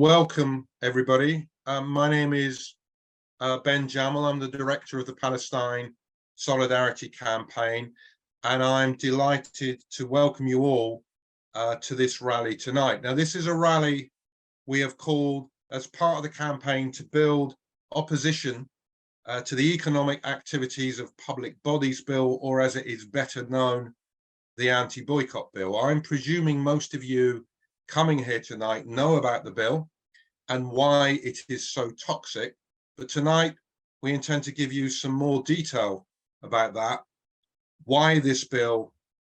Welcome, everybody. My name is Ben Jamal. I'm the director of the Palestine Solidarity Campaign, and I'm delighted to welcome you all to this rally tonight. Now, this is a rally we have called as part of the campaign to build opposition to the Economic Activities of Public Bodies Bill, or as it is better known, the anti-boycott bill. I'm presuming most of you coming here tonight know about the bill and why it is so toxic, but tonight we intend to give you some more detail about that, why this bill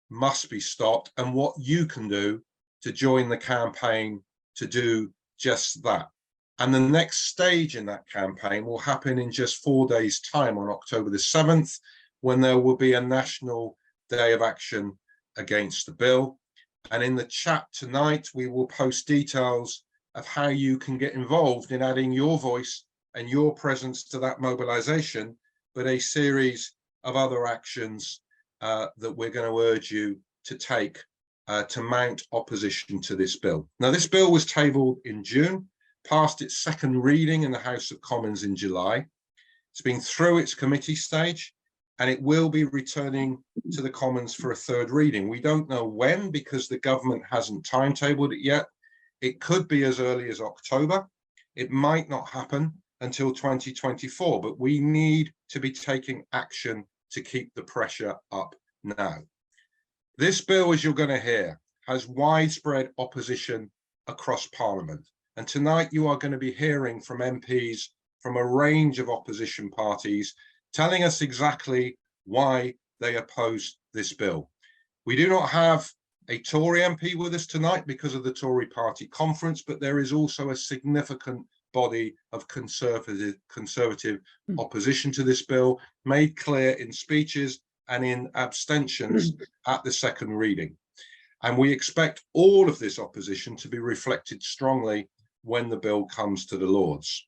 must be stopped, and what you can do to join the campaign to do just that. And the next stage in that campaign will happen in just 4 days' time on October the 7th, when there will be a national day of action against the bill. And in the chat tonight, we will post details of how you can get involved in adding your voice and your presence to that mobilization, but a series of other actions that we're going to urge you to take to mount opposition to this bill. Now, this bill was tabled in June, passed its second reading in the House of Commons in July. It's been through its committee stage, and it will be returning to the Commons for a third reading. We don't know when, because the government hasn't timetabled it yet. It could be as early as October. It might not happen until 2024, but we need to be taking action to keep the pressure up now. This bill, as you're going to hear, has widespread opposition across Parliament. And tonight you are going to be hearing from MPs from a range of opposition parties telling us exactly why they oppose this bill. We do not have a Tory MP with us tonight because of the Tory party conference, but there is also a significant body of conservative opposition to this bill, made clear in speeches and in abstentions at the second reading. And we expect all of this opposition to be reflected strongly when the bill comes to the Lords.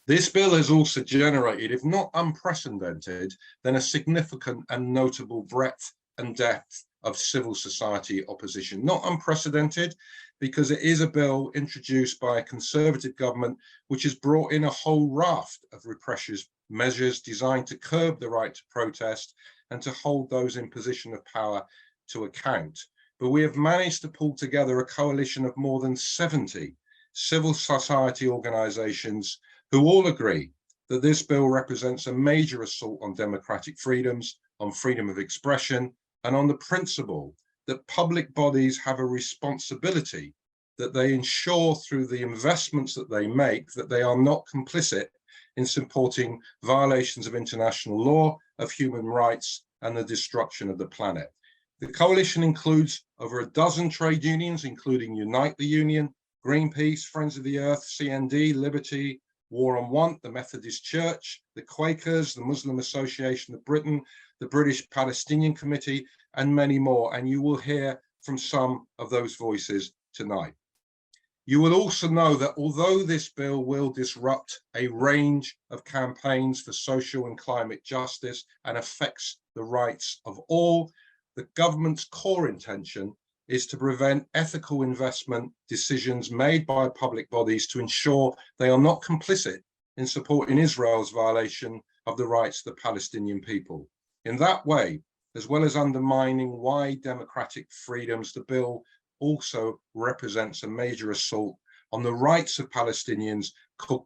This bill has also generated, if not unprecedented, then a significant and notable breadth and depth of civil society opposition. Not unprecedented, because it is a bill introduced by a Conservative government which has brought in a whole raft of repressive measures designed to curb the right to protest and to hold those in position of power to account. But we have managed to pull together a coalition of more than 70 civil society organisations who all agree that this bill represents a major assault on democratic freedoms, on freedom of expression, and on the principle that public bodies have a responsibility that they ensure through the investments that they make that they are not complicit in supporting violations of international law, of human rights, and the destruction of the planet. The coalition includes over a dozen trade unions, including Unite the Union, Greenpeace, Friends of the Earth, CND, Liberty, War on Want, the Methodist Church, the Quakers, the Muslim Association of Britain, the British Palestinian Committee, and many more. And you will hear from some of those voices tonight. You will also know that although this bill will disrupt a range of campaigns for social and climate justice and affects the rights of all, the government's core intention is to prevent ethical investment decisions made by public bodies to ensure they are not complicit in supporting Israel's violation of the rights of the Palestinian people. In that way, as well as undermining wide democratic freedoms, the bill also represents a major assault on the rights of Palestinians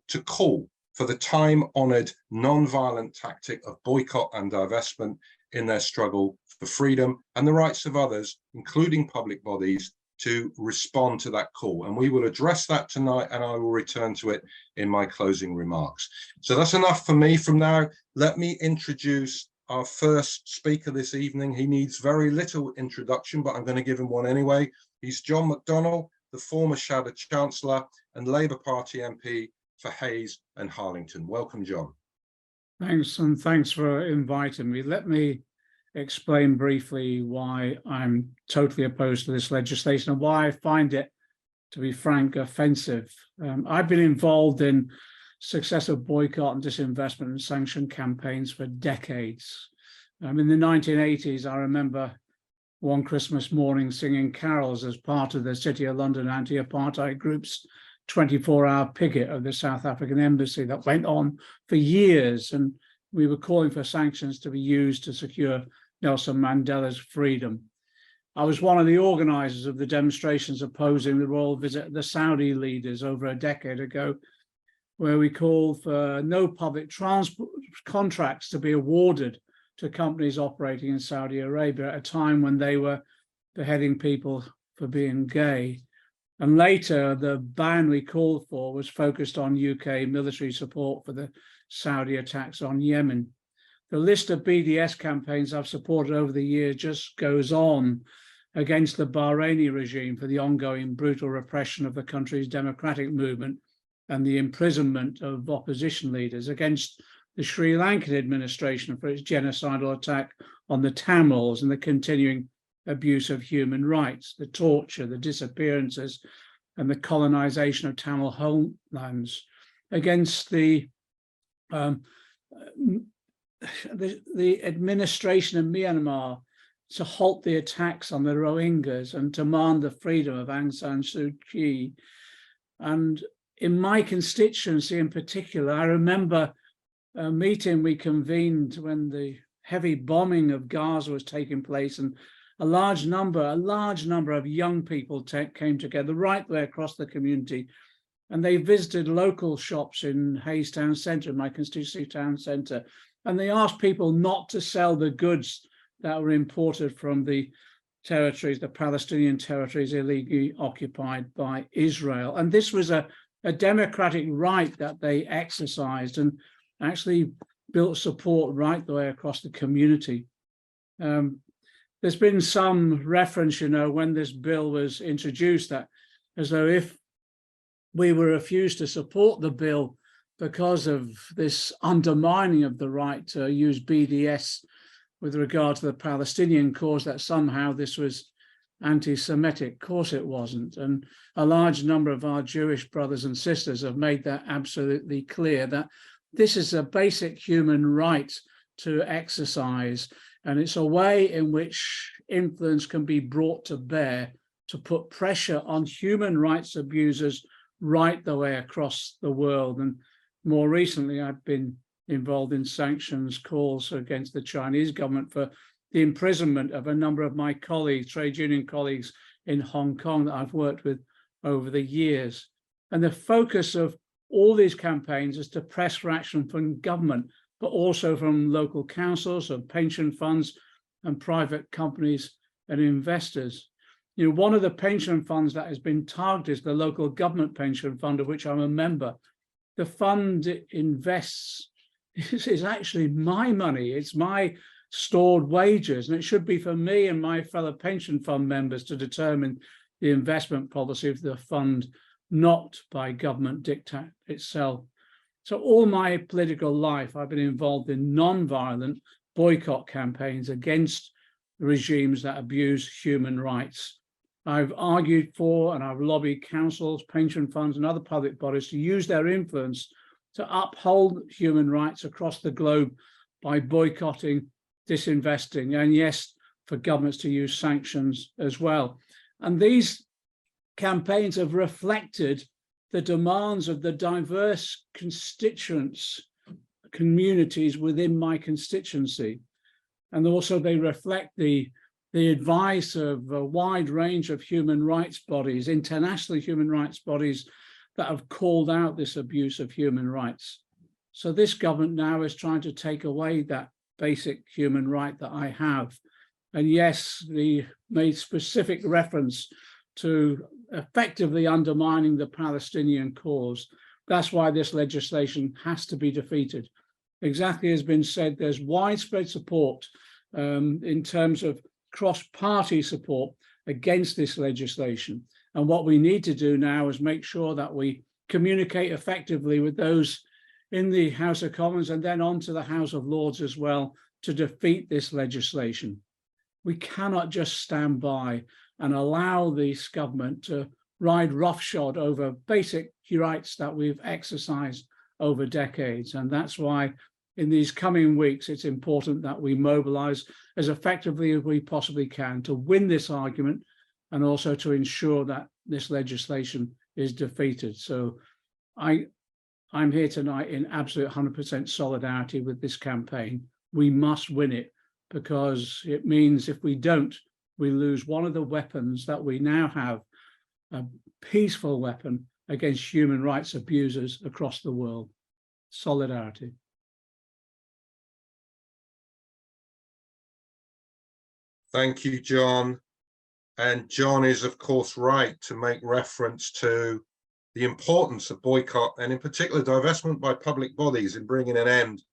to call for the time-honoured non-violent tactic of boycott and divestment in their struggle for freedom, and the rights of others, including public bodies, to respond to that call. And we will address that tonight, and I will return to it in my closing remarks. So that's enough for me from now. Let me introduce our first speaker this evening. He needs very little introduction, but I'm going to give him one anyway. He's John McDonnell, the former Shadow Chancellor and Labour Party MP for Hayes and Harlington. Welcome, John. Thanks, and thanks for inviting me. Let me explain briefly why I'm totally opposed to this legislation and why I find it, to be frank, offensive. I've been involved in successive boycott and disinvestment and sanction campaigns for decades. In the 1980s, I remember one Christmas morning singing carols as part of the City of London anti-apartheid groups 24-hour picket of the South African embassy that went on for years, and we were calling for sanctions to be used to secure Nelson Mandela's freedom. I was one of the organisers of the demonstrations opposing the royal visit of the Saudi leaders over a decade ago, where we called for no public transport contracts to be awarded to companies operating in Saudi Arabia at a time when they were beheading people for being gay. And later, the ban we called for was focused on UK military support for the Saudi attacks on Yemen. The list of BDS campaigns I've supported over the years just goes on against the Bahraini regime for the ongoing brutal repression of the country's democratic movement and the imprisonment of opposition leaders, against the Sri Lankan administration for its genocidal attack on the Tamils and the continuing abuse of human rights, the torture, the disappearances, and the colonization of Tamil homelands, against the administration of Myanmar to halt the attacks on the Rohingyas and demand the freedom of Aung San Suu Kyi. And in my constituency in particular, I remember a meeting we convened when the heavy bombing of Gaza was taking place, and a large number of young people came together right there across the community, and they visited local shops in Hayes Town Centre, my constituency town centre, and they asked people not to sell the goods that were imported from the territories, the Palestinian territories illegally occupied by Israel. And this was a democratic right that they exercised and actually built support right the way across the community. There's been some reference, when this bill was introduced, that as though if we were refused to support the bill because of this undermining of the right to use BDS with regard to the Palestinian cause, that somehow this was anti-Semitic. Of course it wasn't. And a large number of our Jewish brothers and sisters have made that absolutely clear, that this is a basic human right to exercise, and it's a way in which influence can be brought to bear to put pressure on human rights abusers right the way across the world. And more recently, I've been involved in sanctions calls against the Chinese government for the imprisonment of a number of my colleagues, trade union colleagues in Hong Kong that I've worked with over the years. And the focus of all these campaigns is to press for action from government, but also from local councils and pension funds and private companies and investors. One of the pension funds that has been targeted is the local government pension fund, of which I'm a member. The fund invests is actually my money. It's my stored wages, and it should be for me and my fellow pension fund members to determine the investment policy of the fund, not by government diktat itself. So all my political life, I've been involved in non-violent boycott campaigns against regimes that abuse human rights. I've argued for and I've lobbied councils, pension funds, and other public bodies to use their influence to uphold human rights across the globe by boycotting, disinvesting, and yes, for governments to use sanctions as well. And these campaigns have reflected the demands of the diverse constituents, communities within my constituency. And also they reflect the advice of a wide range of human rights bodies, international human rights bodies that have called out this abuse of human rights. So this government now is trying to take away that basic human right that I have. And yes, they made specific reference to effectively undermining the Palestinian cause. That's why this legislation has to be defeated. Exactly as has been said, there's widespread support in terms of cross-party support against this legislation. And what we need to do now is make sure that we communicate effectively with those in the House of Commons and then on to the House of Lords as well to defeat this legislation. We cannot just stand by and allow this government to ride roughshod over basic rights that we've exercised over decades. And that's why in these coming weeks, it's important that we mobilize as effectively as we possibly can to win this argument and also to ensure that this legislation is defeated. So I'm here tonight in absolute 100% solidarity with this campaign. We must win it, because it means if we don't, we lose one of the weapons that we now have, a peaceful weapon against human rights abusers across the world. Solidarity. Thank you, John. And John is, of course, right to make reference to the importance of boycott, and in particular divestment by public bodies, in bringing an end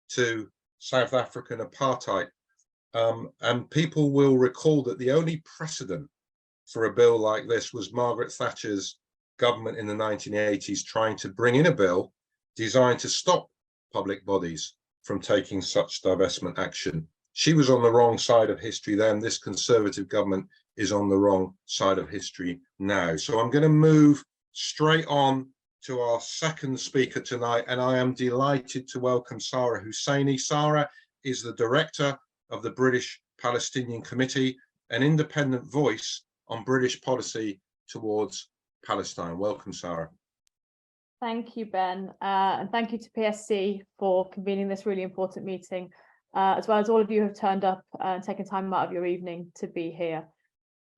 to South African apartheid. And people will recall that the only precedent for a bill like this was Margaret Thatcher's government in the 1980s trying to bring in a bill designed to stop public bodies from taking such divestment action. She was on the wrong side of history then. This Conservative government is on the wrong side of history now. So I'm going to move straight on to our second speaker tonight, and I am delighted to welcome Sara Husseini. Sara is the director of the British Palestinian Committee, an independent voice on British policy towards Palestine. Welcome, Sara. Thank you, Ben, and thank you to PSC for convening this really important meeting, as well as all of you who have turned up and taken time out of your evening to be here.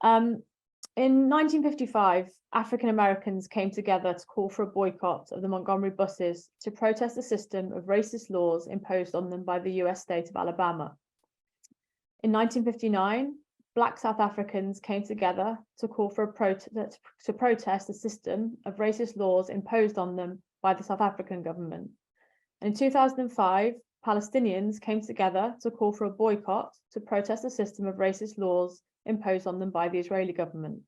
In 1955, African Americans came together to call for a boycott of the Montgomery buses to protest the system of racist laws imposed on them by the US state of Alabama. In 1959, Black South Africans came together to call for to protest the system of racist laws imposed on them by the South African government. And in 2005, Palestinians came together to call for a boycott to protest the system of racist laws imposed on them by the Israeli government.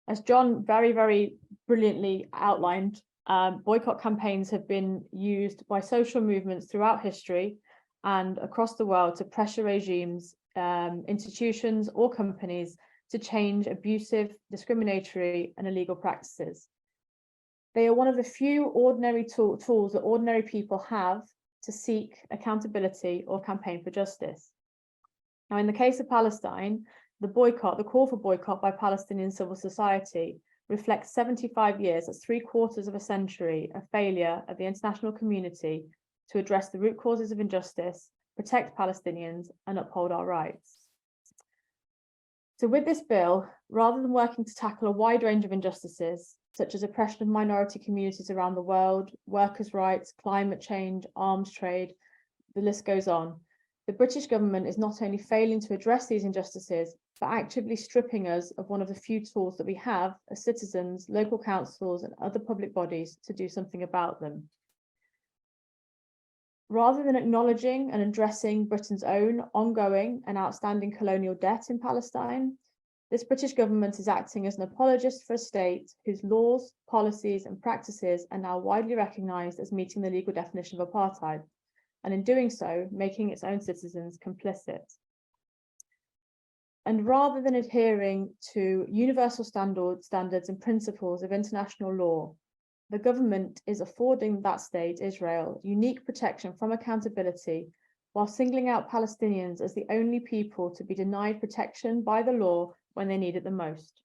As John very, very brilliantly outlined, boycott campaigns have been used by social movements throughout history and across the world to pressure regimes, institutions or companies to change abusive, discriminatory and illegal practices. They are one of the few ordinary tools that ordinary people have to seek accountability or campaign for justice. Now, in the case of Palestine, the call for boycott by Palestinian civil society reflects 75 years, that's 3/4 of a century, of failure of the international community to address the root causes of injustice, protect Palestinians, and uphold our rights. So with this bill, rather than working to tackle a wide range of injustices, such as oppression of minority communities around the world, workers' rights, climate change, arms trade, the list goes on, the British government is not only failing to address these injustices, but actively stripping us of one of the few tools that we have as citizens, local councils, and other public bodies to do something about them. Rather than acknowledging and addressing Britain's own ongoing and outstanding colonial debt in Palestine, this British government is acting as an apologist for a state whose laws, policies, and practices are now widely recognised as meeting the legal definition of apartheid, and in doing so, making its own citizens complicit. And rather than adhering to universal standards and principles of international law, the government is affording that state, Israel, unique protection from accountability, while singling out Palestinians as the only people to be denied protection by the law when they need it the most.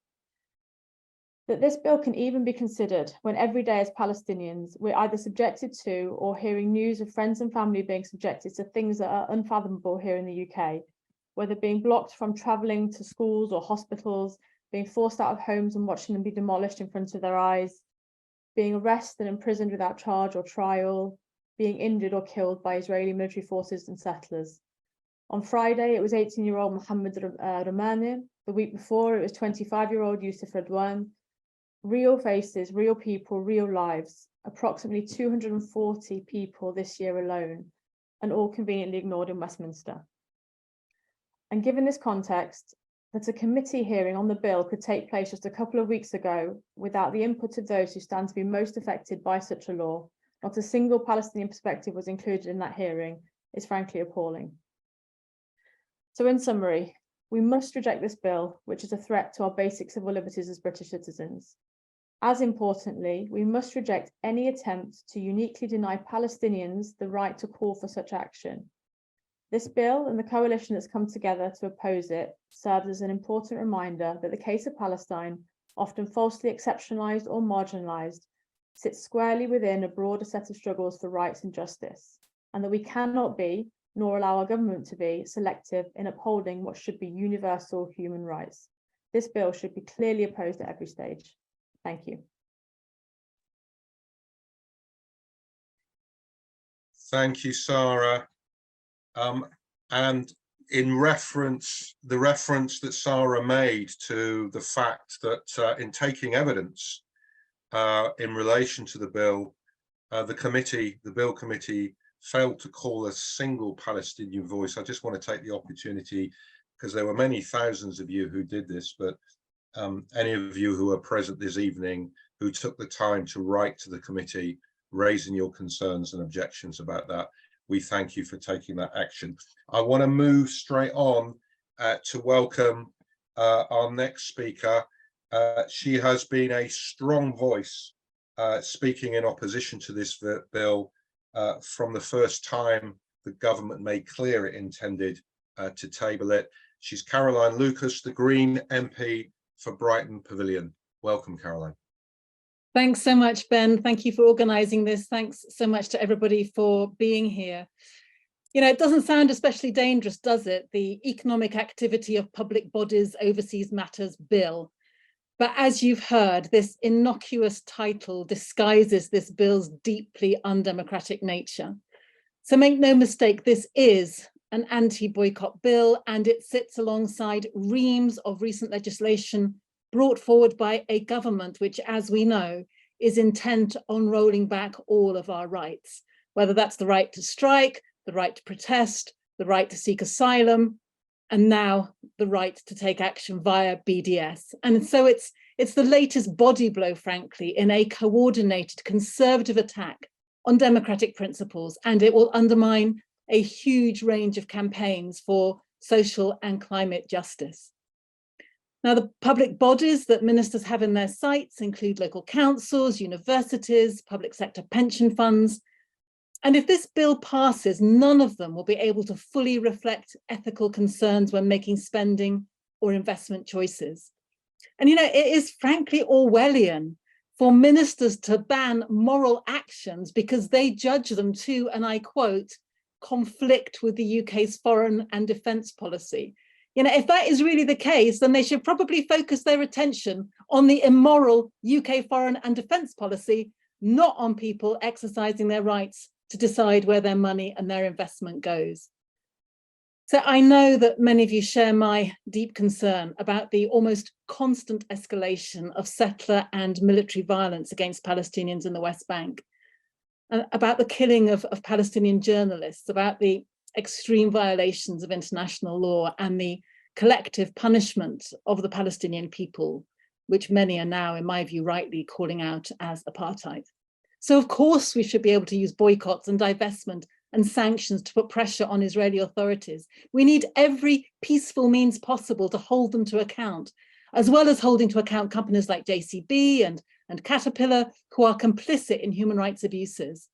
That this bill can even be considered when every day as Palestinians, we're either subjected to or hearing news of friends and family being subjected to things that are unfathomable here in the UK, whether being blocked from travelling to schools or hospitals, being forced out of homes and watching them be demolished in front of their eyes, being arrested and imprisoned without charge or trial, being injured or killed by Israeli military forces and settlers. On Friday, it was 18-year-old Mohammed Romani. The week before, it was 25-year-old Yusuf Radwan. Real faces, real people, real lives. Approximately 240 people this year alone, and all conveniently ignored in Westminster. And given this context, that a committee hearing on the bill could take place just a couple of weeks ago without the input of those who stand to be most affected by such a law, not a single Palestinian perspective was included in that hearing, is frankly appalling. So in summary, we must reject this bill, which is a threat to our basic civil liberties as British citizens. As importantly, we must reject any attempt to uniquely deny Palestinians the right to call for such action. This bill and the coalition that's come together to oppose it serves as an important reminder that the case of Palestine often falsely exceptionalised or marginalised, sits squarely within a broader set of struggles for rights and justice, and that we cannot be, nor allow our government to be, selective in upholding what should be universal human rights. This bill should be clearly opposed at every stage. Thank you. Thank you, Sara. And in the reference that Sara made to the fact that in taking evidence in relation to the bill, the bill committee failed to call a single Palestinian voice. I just want to take the opportunity, because there were many thousands of you who did this, but any of you who are present this evening who took the time to write to the committee raising your concerns and objections about that, we thank you for taking that action. I want to move straight on to welcome our next speaker. She has been a strong voice speaking in opposition to this bill from the first time the government made clear it intended to table it. She's Caroline Lucas, the Green MP for Brighton Pavilion. Welcome, Caroline. Thanks so much, Ben. Thank you for organising this. Thanks so much to everybody for being here. You know, it doesn't sound especially dangerous, does it? The Economic Activity of Public Bodies Overseas Matters Bill. But as you've heard, this innocuous title disguises this bill's deeply undemocratic nature. So make no mistake, this is an anti-boycott bill, and it sits alongside reams of recent legislation brought forward by a government which, as we know, is intent on rolling back all of our rights, whether that's the right to strike, the right to protest, the right to seek asylum, and now the right to take action via BDS. And so it's the latest body blow, frankly, in a coordinated conservative attack on democratic principles, and it will undermine a huge range of campaigns for social and climate justice. Now, the public bodies that ministers have in their sights include local councils, universities, public sector pension funds. And if this bill passes, none of them will be able to fully reflect ethical concerns when making spending or investment choices. And, you know, it is frankly Orwellian for ministers to ban moral actions because they judge them to, and I quote, conflict with the UK's foreign and defence policy. You know, if that is really the case, then they should probably focus their attention on the immoral UK foreign and defence policy, not on people exercising their rights to decide where their money and their investment goes. So I know that many of you share my deep concern about the almost constant escalation of settler and military violence against Palestinians in the West Bank, about the killing of Palestinian journalists, about the extreme violations of international law and the collective punishment of the Palestinian people, which many are now, in my view, rightly calling out as apartheid. So of course we should be able to use boycotts and divestment and sanctions to put pressure on Israeli authorities. We need every peaceful means possible to hold them to account, as well as holding to account companies like JCB and Caterpillar, who are complicit in human rights abuses.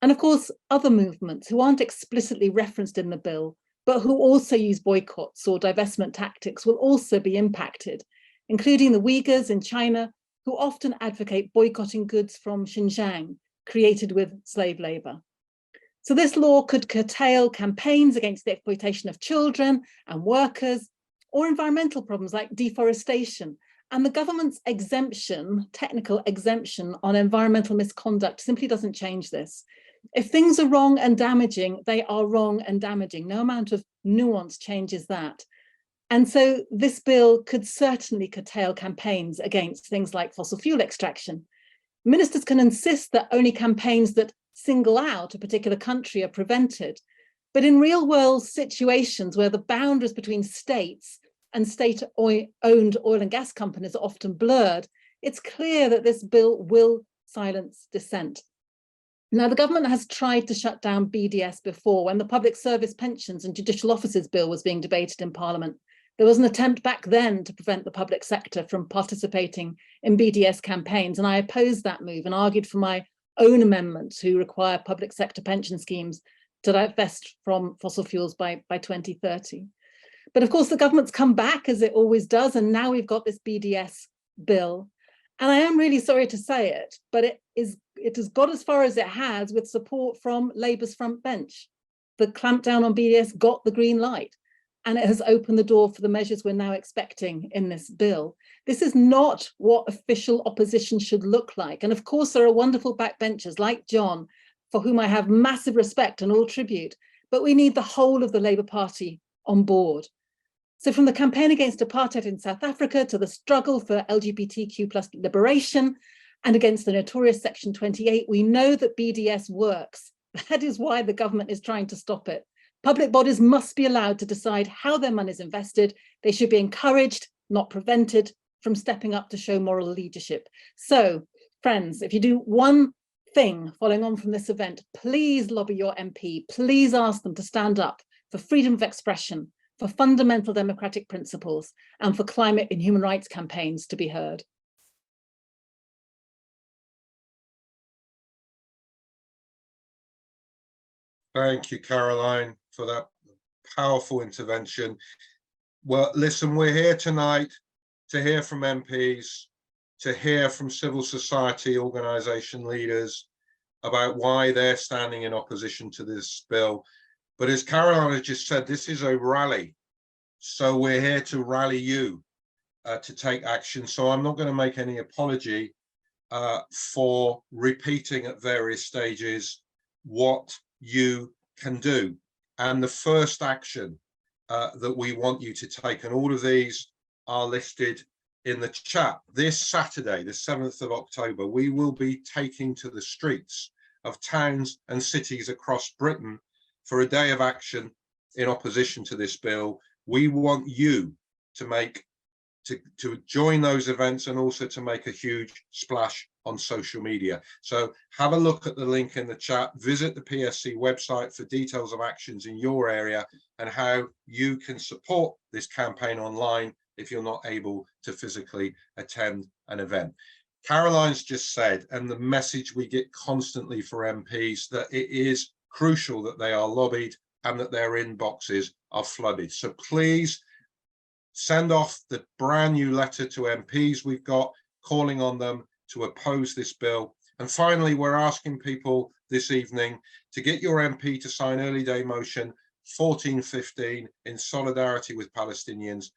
And of course, other movements who aren't explicitly referenced in the bill, but who also use boycotts or divestment tactics will also be impacted, including the Uyghurs in China, who often advocate boycotting goods from Xinjiang, created with slave labor. So this law could curtail campaigns against the exploitation of children and workers, or environmental problems like deforestation. And the government's exemption, technical exemption on environmental misconduct simply doesn't change this. If things are wrong and damaging, they are wrong and damaging. No amount of nuance changes that. And so this bill could certainly curtail campaigns against things like fossil fuel extraction. Ministers can insist that only campaigns that single out a particular country are prevented. But in real world situations where the boundaries between states and state-owned oil and gas companies are often blurred, it's clear that this bill will silence dissent. Now, the government has tried to shut down BDS before. When the Public Service Pensions and Judicial Officers Bill was being debated in Parliament, there was an attempt back then to prevent the public sector from participating in BDS campaigns, and I opposed that move and argued for my own amendment to require public sector pension schemes to divest from fossil fuels by 2030. But of course, the government's come back, as it always does, and now we've got this BDS bill. And I am really sorry to say it, but it has got as far as it has with support from Labour's front bench. The clampdown on BDS got the green light, and it has opened the door for the measures we're now expecting in this bill. This is not what official opposition should look like. And of course, there are wonderful backbenchers like John, for whom I have massive respect and all tribute, but we need the whole of the Labour Party on board. So from the campaign against apartheid in South Africa to the struggle for LGBTQ+ liberation and against the notorious Section 28, we know that BDS works. That is why the government is trying to stop it. Public bodies must be allowed to decide how their money is invested. They should be encouraged, not prevented, from stepping up to show moral leadership. So, friends, if you do one thing following on from this event, please lobby your MP. Please ask them to stand up for freedom of expression, for fundamental democratic principles, and for climate and human rights campaigns to be heard. Thank you, Caroline, for that powerful intervention. Well, listen, we're here tonight to hear from MPs, to hear from civil society organisation leaders about why they're standing in opposition to this bill. But as Caroline has just said, this is a rally. So we're here to rally you to take action. So I'm not going to make any apology for repeating at various stages what you can do. And the first action that we want you to take, and all of these are listed in the chat. This Saturday, the 7th of October, we will be taking to the streets of towns and cities across Britain for a day of action in opposition to this bill. We want you to join those events and also to make a huge splash on social media. So have a look at the link in the chat, visit the PSC website for details of actions in your area and how you can support this campaign online if you're not able to physically attend an event. Caroline's just said, and the message we get constantly for MPs, that it is crucial that they are lobbied and that their inboxes are flooded. So please send off the brand new letter to MPs we've got, calling on them to oppose this bill. And finally, we're asking people this evening to get your MP to sign early day motion 1415 in solidarity with Palestinians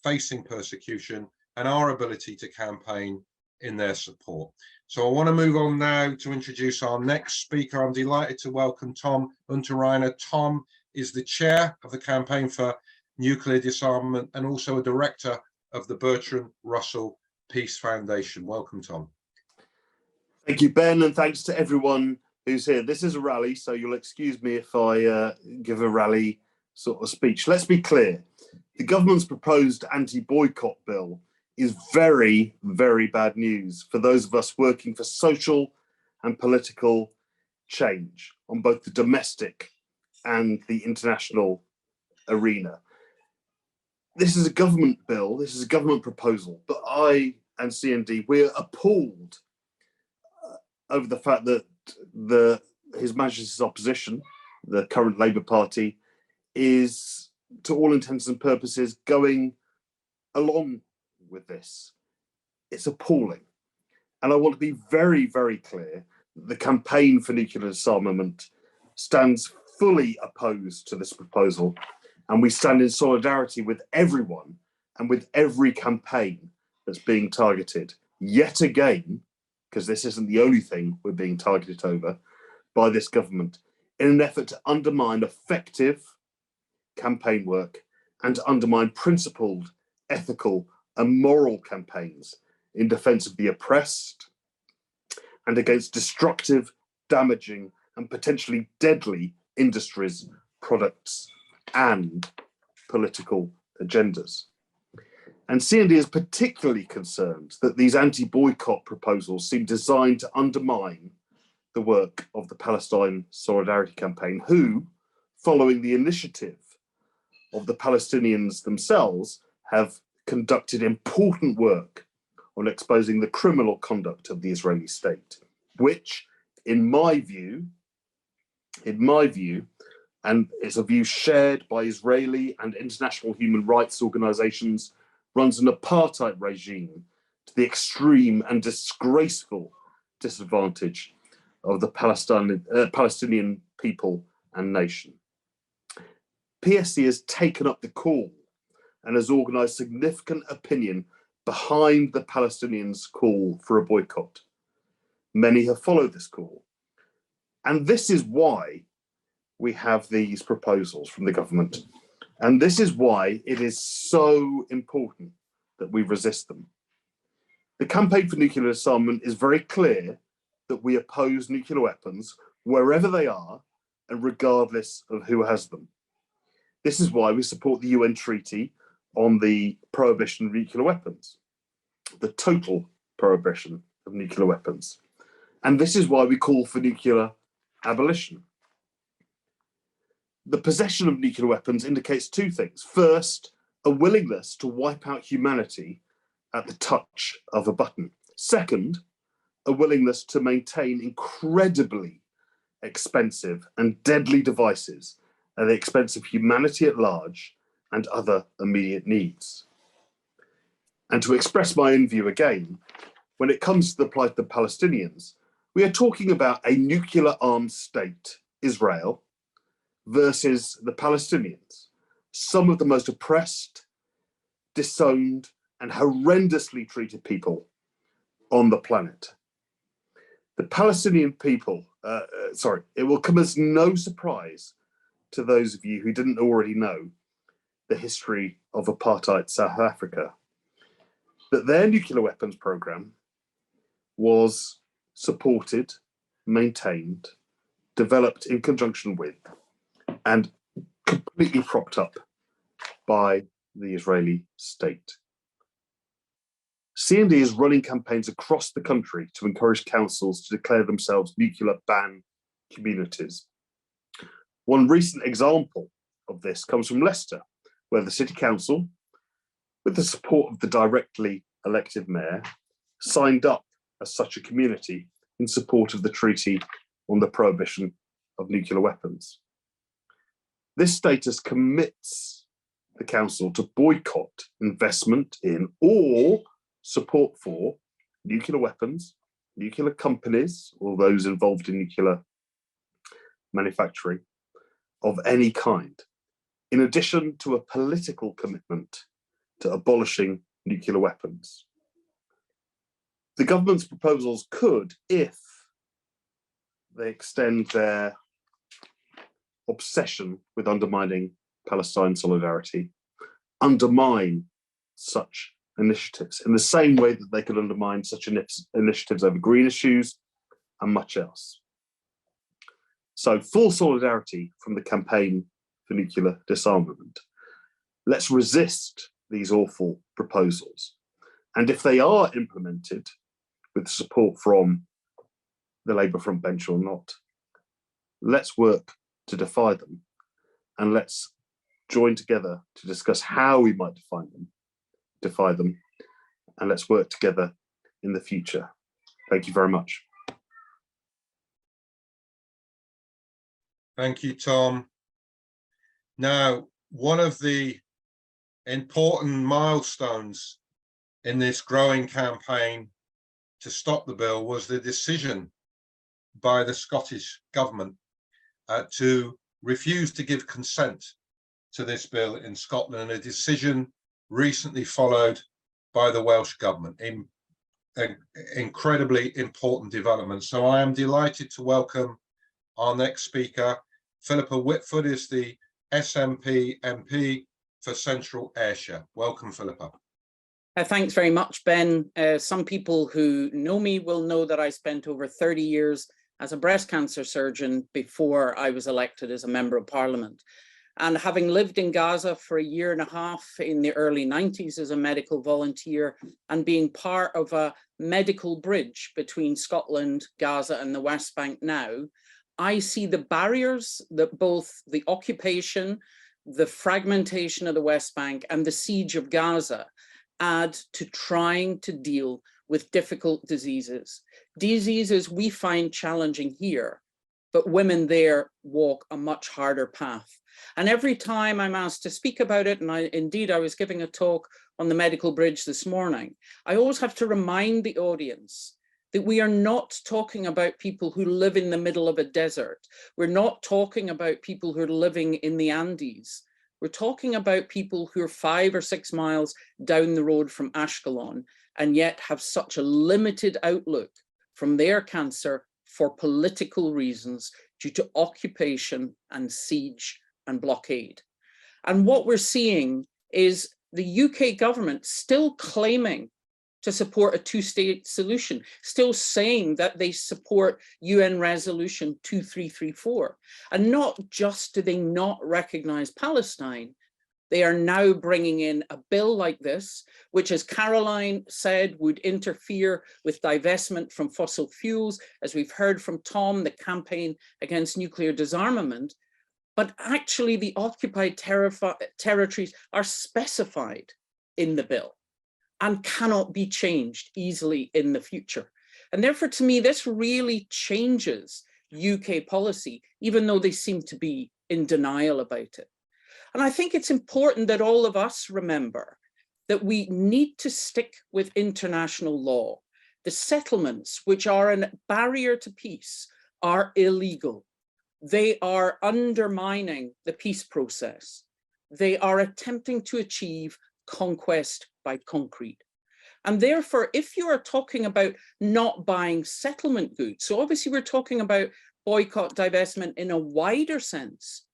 facing persecution and our ability to campaign in their support. So I want to move on now to introduce our next speaker. I'm delighted to welcome Tom Unterrainer. Tom is the chair of the Campaign for Nuclear Disarmament and also a director of the Bertrand Russell Peace Foundation. Welcome, Tom. Thank you, Ben, and thanks to everyone who's here. This is a rally, so you'll excuse me if I give a rally sort of speech. Let's be clear. The government's proposed anti-boycott bill is very, very bad news for those of us working for social and political change on both the domestic and the international arena. This is a government bill, this is a government proposal, but I and CND, we're appalled over the fact that His Majesty's opposition, the current Labour Party, is, to all intents and purposes, going along with this. It's appalling. And I want to be very, very clear that the Campaign for Nuclear Disarmament stands fully opposed to this proposal, and we stand in solidarity with everyone and with every campaign that's being targeted, yet again, because this isn't the only thing we're being targeted over by this government, in an effort to undermine effective campaign work and to undermine principled, ethical and moral campaigns in defence of the oppressed and against destructive, damaging and potentially deadly industries, products and political agendas. And CND is particularly concerned that these anti-boycott proposals seem designed to undermine the work of the Palestine Solidarity Campaign, who, following the initiative of the Palestinians themselves, have conducted important work on exposing the criminal conduct of the Israeli state, which, in my view, and it's a view shared by Israeli and international human rights organizations, runs an apartheid regime to the extreme and disgraceful disadvantage of the Palestinian people and nation. PSC has taken up the call and has organised significant opinion behind the Palestinians' call for a boycott. Many have followed this call. And this is why we have these proposals from the government. And this is why it is so important that we resist them. The campaign for nuclear disarmament is very clear that we oppose nuclear weapons wherever they are and regardless of who has them. This is why we support the UN Treaty on the prohibition of nuclear weapons, the total prohibition of nuclear weapons. And this is why we call for nuclear abolition. The possession of nuclear weapons indicates two things. First, a willingness to wipe out humanity at the touch of a button. Second, a willingness to maintain incredibly expensive and deadly devices at the expense of humanity at large and other immediate needs. And to express my own view again, when it comes to the plight of the Palestinians, we are talking about a nuclear-armed state, Israel, versus the Palestinians, some of the most oppressed, disowned, and horrendously treated people on the planet. The Palestinian people, it will come as no surprise to those of you who didn't already know the history of apartheid South Africa, that their nuclear weapons program was supported, maintained, developed in conjunction with, and completely propped up by the Israeli state. C&D is running campaigns across the country to encourage councils to declare themselves nuclear ban communities. One recent example of this comes from Leicester, where the City Council, with the support of the directly elected mayor, signed up as such a community in support of the Treaty on the Prohibition of Nuclear Weapons. This status commits the council to boycott investment in or support for nuclear weapons, nuclear companies, or those involved in nuclear manufacturing of any kind, in addition to a political commitment to abolishing nuclear weapons. The government's proposals could, if they extend their obsession with undermining Palestine solidarity, undermine such initiatives in the same way that they could undermine such initiatives over green issues and much else. So full solidarity from the campaign for nuclear disarmament. Let's resist these awful proposals. And if they are implemented with support from the Labour front bench or not, let's work to defy them, and let's join together to discuss how we might defy them, and let's work together in the future. Thank you very much. Thank you, Tom. Now, one of the important milestones in this growing campaign to stop the bill was the decision by the Scottish government to refuse to give consent to this bill in Scotland, a decision recently followed by the Welsh government. Incredibly important development. So I am delighted to welcome our next speaker. Philippa Whitford is the SNP MP for Central Ayrshire. Welcome, Philippa. Thanks very much, Ben. Some people who know me will know that I spent over 30 years as a breast cancer surgeon before I was elected as a member of Parliament. And having lived in Gaza for a year and a half in the early 90s as a medical volunteer and being part of a medical bridge between Scotland, Gaza and the West Bank now, I see the barriers that both the occupation, the fragmentation of the West Bank and the siege of Gaza add to trying to deal with difficult diseases. Diseases we find challenging here, but women there walk a much harder path. And every time I'm asked to speak about it, and I was giving a talk on the medical bridge this morning, I always have to remind the audience that we are not talking about people who live in the middle of a desert. We're not talking about people who are living in the Andes. We're talking about people who are 5 or 6 miles down the road from Ashkelon and yet have such a limited outlook from their cancer for political reasons due to occupation and siege and blockade. And what we're seeing is the UK government still claiming to support a two-state solution, still saying that they support UN Resolution 2334. And not just do they not recognize Palestine, they are now bringing in a bill like this, which, as Caroline said, would interfere with divestment from fossil fuels. As we've heard from Tom, the campaign against nuclear disarmament. But actually the occupied territories are specified in the bill and cannot be changed easily in the future. And therefore, to me, this really changes UK policy, even though they seem to be in denial about it. And I think it's important that all of us remember that we need to stick with international law. The settlements, which are a barrier to peace, are illegal. They are undermining the peace process. They are attempting to achieve conquest by concrete. And therefore, if you are talking about not buying settlement goods, so obviously we're talking about boycott, divestment in a wider sense,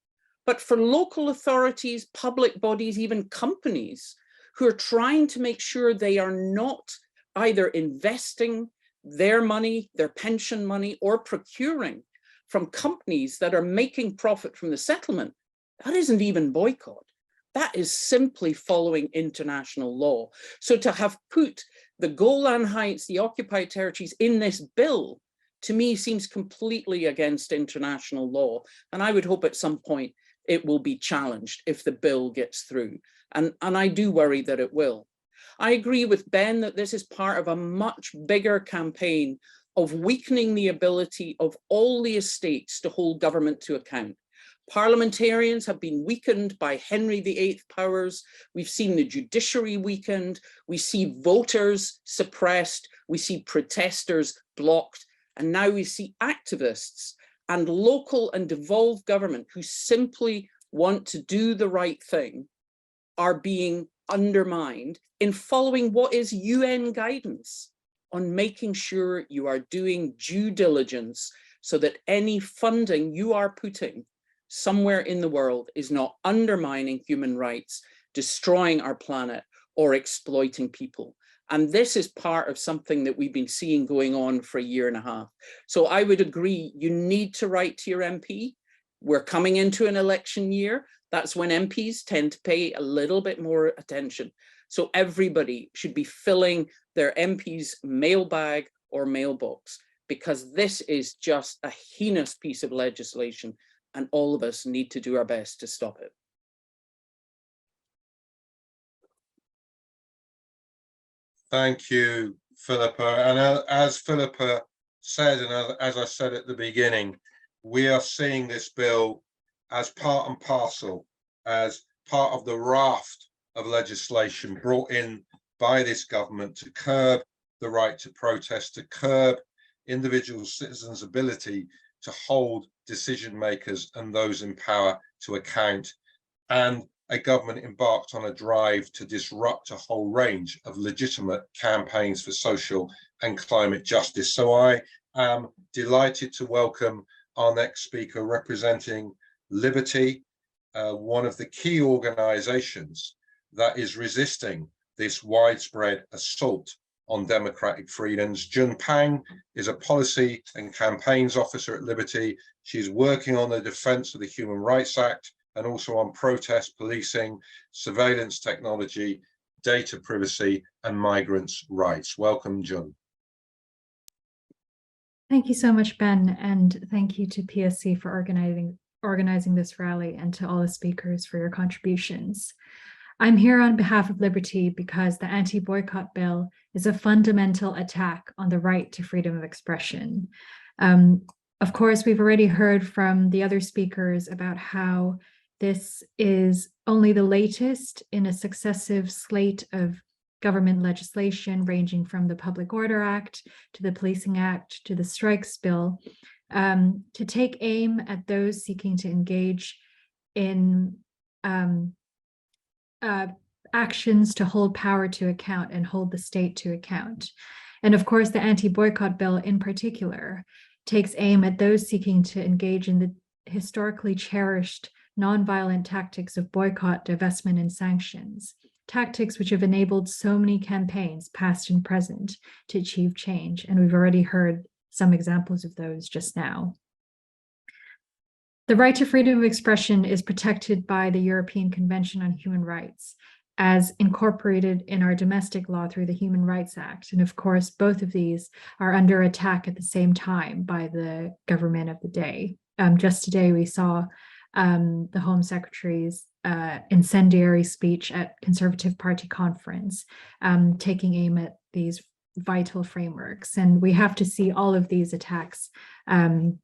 but for local authorities, public bodies, even companies who are trying to make sure they are not either investing their money, their pension money, or procuring from companies that are making profit from the settlement, that isn't even boycott. That is simply following international law. So to have put the Golan Heights, the occupied territories in this bill, to me seems completely against international law. And I would hope at some point it will be challenged if the bill gets through. And I do worry that it will. I agree with Ben that this is part of a much bigger campaign of weakening the ability of all the estates to hold government to account. Parliamentarians have been weakened by Henry VIII powers. We've seen the judiciary weakened. We see voters suppressed. We see protesters blocked. And now we see activists and local and devolved government who simply want to do the right thing are being undermined in following what is UN guidance on making sure you are doing due diligence so that any funding you are putting somewhere in the world is not undermining human rights, destroying our planet, or exploiting people. And this is part of something that we've been seeing going on for a year and a half. So I would agree, you need to write to your MP. We're coming into an election year. That's when MPs tend to pay a little bit more attention. So everybody should be filling their MP's mailbag or mailbox, because this is just a heinous piece of legislation and all of us need to do our best to stop it. Thank you, Philippa. And as Philippa said, and as I said at the beginning, we are seeing this bill as part and parcel, as part of the raft of legislation brought in by this government to curb the right to protest, to curb individual citizens' ability to hold decision makers and those in power to account, and a government embarked on a drive to disrupt a whole range of legitimate campaigns for social and climate justice. So I am delighted to welcome our next speaker, representing Liberty, one of the key organizations that is resisting this widespread assault on democratic freedoms. Jun Pang is a policy and campaigns officer at Liberty. She's working on the defense of the Human Rights Act and also on protest policing, surveillance technology, data privacy, and migrants' rights. Welcome, Jun. Thank you so much, Ben, and thank you to PSC for organizing this rally, and to all the speakers for your contributions. I'm here on behalf of Liberty because the anti-boycott bill is a fundamental attack on the right to freedom of expression. Of course, we've already heard from the other speakers about how this is only the latest in a successive slate of government legislation ranging from the Public Order Act to the Policing Act to the Strikes Bill, to take aim at those seeking to engage in actions to hold power to account and hold the state to account. And of course, the anti-boycott bill in particular takes aim at those seeking to engage in the historically cherished nonviolent tactics of boycott, divestment, and sanctions, tactics which have enabled so many campaigns, past and present, to achieve change. And we've already heard some examples of those just now. The right to freedom of expression is protected by the European Convention on Human Rights, as incorporated in our domestic law through the Human Rights Act. And of course, both of these are under attack at the same time by the government of the day. Just today, we saw the Home Secretary's incendiary speech at Conservative Party conference, taking aim at these vital frameworks. And we have to see all of these attacks in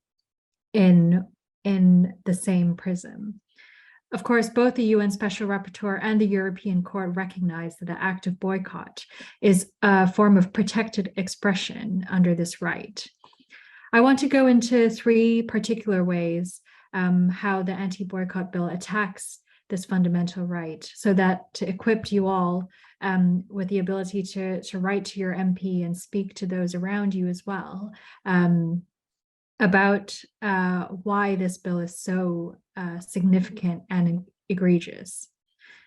the same prism. Of course, both the UN Special Rapporteur and the European Court recognize that the act of boycott is a form of protected expression under this right. I want to go into three particular ways how the anti-boycott bill attacks this fundamental right, so that to equip you all with the ability to write to your MP and speak to those around you as well about why this bill is so significant and egregious.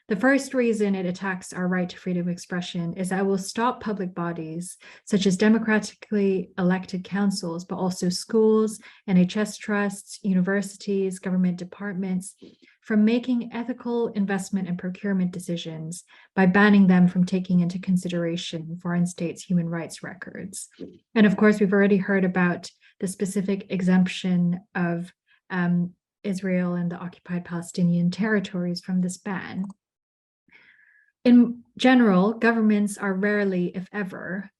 The first reason it attacks our right to freedom of expression is that it will stop public bodies, such as democratically elected councils, but also schools, NHS trusts, universities, government departments, from making ethical investment and procurement decisions by banning them from taking into consideration foreign states' human rights records. And of course, we've already heard about the specific exemption of Israel and the occupied Palestinian territories from this ban. In general, governments are rarely, if ever,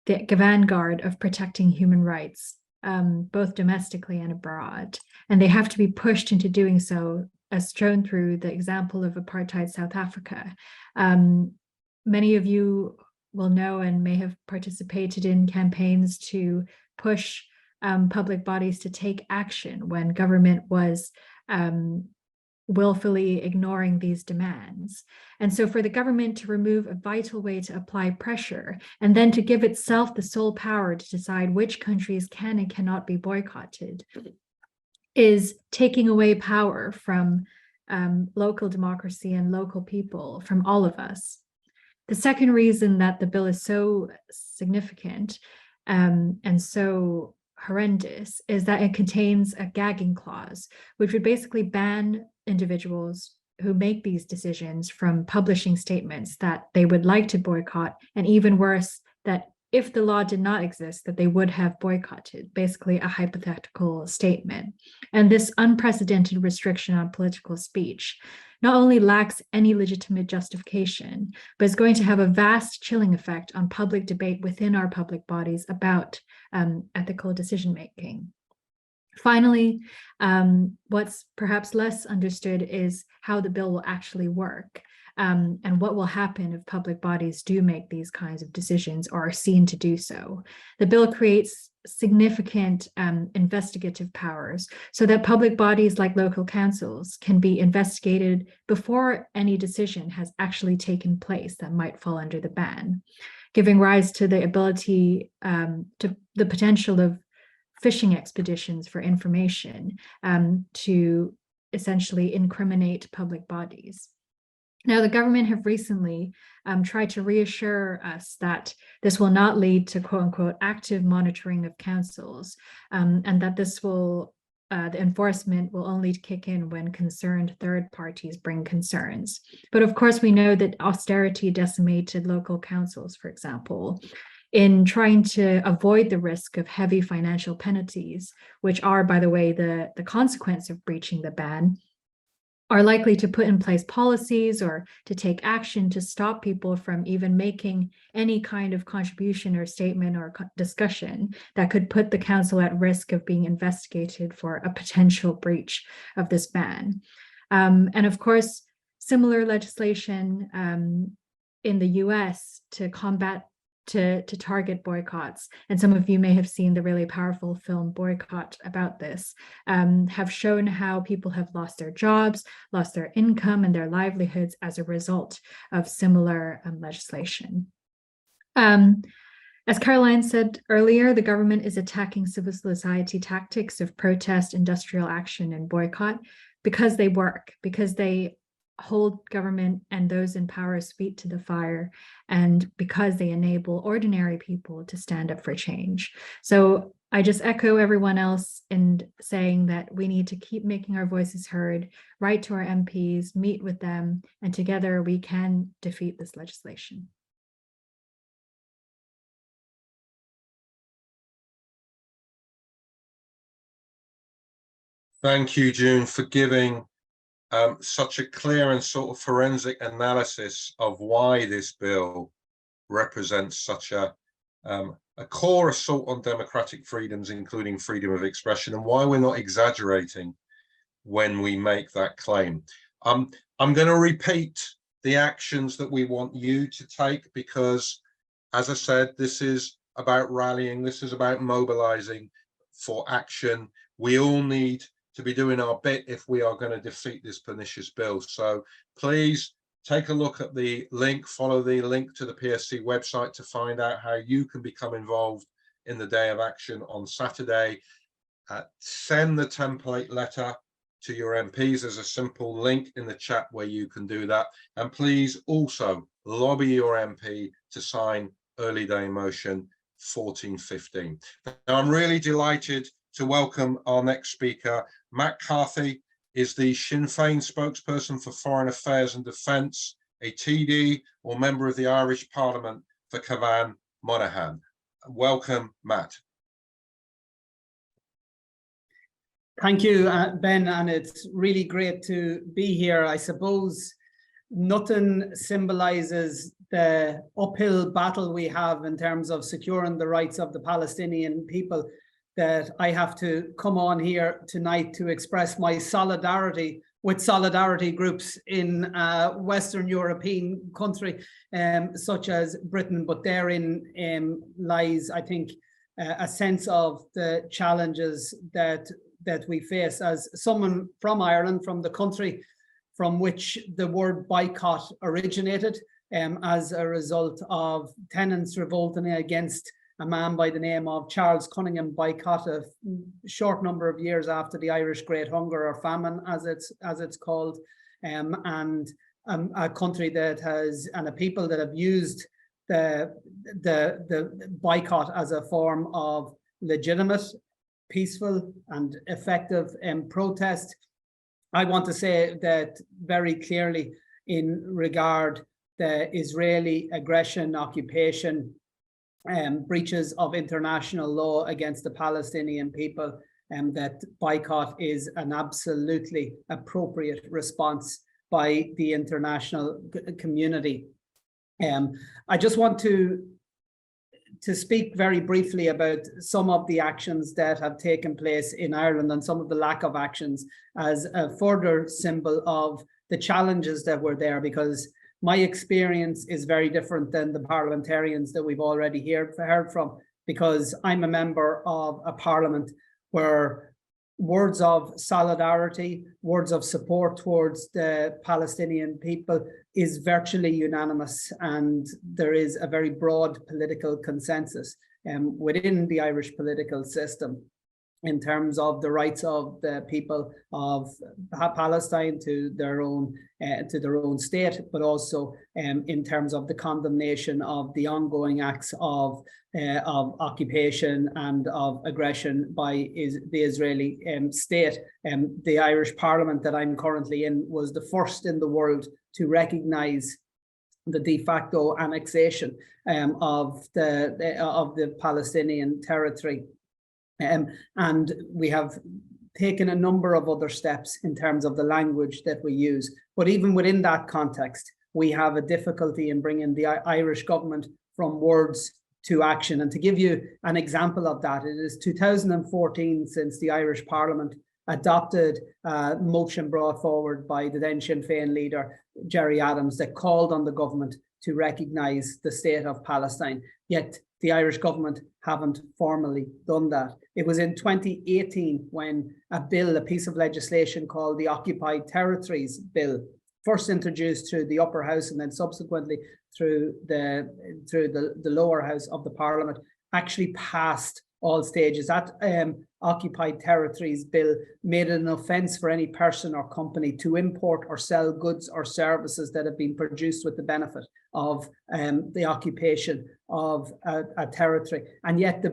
the vanguard of protecting human rights, both domestically and abroad. And they have to be pushed into doing so, as shown through the example of apartheid South Africa. Many of you will know and may have participated in campaigns to push public bodies to take action when government was willfully ignoring these demands. And so for the government to remove a vital way to apply pressure and then to give itself the sole power to decide which countries can and cannot be boycotted is taking away power from local democracy and local people, from all of us. The second reason that the bill is so significant and so horrendous is that it contains a gagging clause, which would basically ban individuals who make these decisions from publishing statements that they would like to boycott, and even worse, that if the law did not exist, that they would have boycotted, basically a hypothetical statement. And this unprecedented restriction on political speech not only lacks any legitimate justification, but is going to have a vast chilling effect on public debate within our public bodies about ethical decision-making. Finally, what's perhaps less understood is how the bill will actually work. And what will happen if public bodies do make these kinds of decisions or are seen to do so. The bill creates significant investigative powers so that public bodies like local councils can be investigated before any decision has actually taken place that might fall under the ban, giving rise to the ability to the potential of fishing expeditions for information to essentially incriminate public bodies. Now, the government have recently tried to reassure us that this will not lead to quote unquote active monitoring of councils, and that this will, the enforcement will only kick in when concerned third parties bring concerns. But of course, we know that austerity decimated local councils, for example, in trying to avoid the risk of heavy financial penalties, which are, by the way, the consequence of breaching the ban, are likely to put in place policies or to take action to stop people from even making any kind of contribution or statement or discussion that could put the council at risk of being investigated for a potential breach of this ban. And of course, similar legislation in the US to target boycotts, and some of you may have seen the really powerful film Boycott about this, have shown how people have lost their jobs, lost their income and their livelihoods as a result of similar legislation. As Caroline said earlier, the government is attacking civil society tactics of protest, industrial action, and boycott because they work, because they hold government and those in power's feet to the fire, and because they enable ordinary people to stand up for change. So I just echo everyone else in saying that we need to keep making our voices heard, write to our MPs, meet with them, and together we can defeat this legislation. Thank you, June, for giving such a clear and sort of forensic analysis of why this bill represents such a core assault on democratic freedoms, including freedom of expression, and why we're not exaggerating when we make that claim. I'm going to repeat the actions that we want you to take because, as I said, this is about rallying, this is about mobilizing for action. We all need to be doing our bit if we are going to defeat this pernicious bill. So please take a look at the link, follow the link to the PSC website to find out how you can become involved in the day of action on Saturday. Send the template letter to your MPs. There's a simple link in the chat where you can do that. And please also lobby your MP to sign early day motion 1415. Now, I'm really delighted to welcome our next speaker. Matt Carthy is the Sinn Féin spokesperson for Foreign Affairs and Defence, a TD or member of the Irish Parliament for Cavan Monaghan. Welcome, Matt. Thank you, Ben, and it's really great to be here. I suppose nothing symbolises the uphill battle we have in terms of securing the rights of the Palestinian people that I have to come on here tonight to express my solidarity with solidarity groups in Western European country, such as Britain, but therein lies, I think, a sense of the challenges that we face. As someone from Ireland, from the country from which the word boycott originated, as a result of tenants revolting against a man by the name of Charles Cunningham boycott a short number of years after the Irish Great Hunger or Famine, as it's called, and a country that has, and a people that have used the boycott as a form of legitimate, peaceful and effective protest. I want to say that very clearly in regard the Israeli aggression, occupation, breaches of international law against the Palestinian people, and that boycott is an absolutely appropriate response by the international community. I just want to speak very briefly about some of the actions that have taken place in Ireland and some of the lack of actions as a further symbol of the challenges that were there, because my experience is very different than the parliamentarians that we've already heard from, because I'm a member of a parliament where words of solidarity, words of support towards the Palestinian people is virtually unanimous, and there is a very broad political consensus within the Irish political system in terms of the rights of the people of Palestine to their own state, but also in terms of the condemnation of the ongoing acts of occupation and of aggression by the Israeli state. The Irish Parliament that I'm currently in was the first in the world to recognise the de facto annexation of the Palestinian territory. And we have taken a number of other steps in terms of the language that we use. But even within that context, we have a difficulty in bringing the Irish government from words to action. And to give you an example of that, it is 2014 since the Irish Parliament adopted a motion brought forward by the then Sinn Féin leader, Gerry Adams, that called on the government to recognise the state of Palestine, yet the Irish government haven't formally done that. It was in 2018 when a piece of legislation called the Occupied Territories Bill, first introduced through the upper house and then subsequently through the lower house of the Parliament, actually passed all stages. That Occupied Territories Bill made it an offence for any person or company to import or sell goods or services that have been produced with the benefit of the occupation of a territory. And yet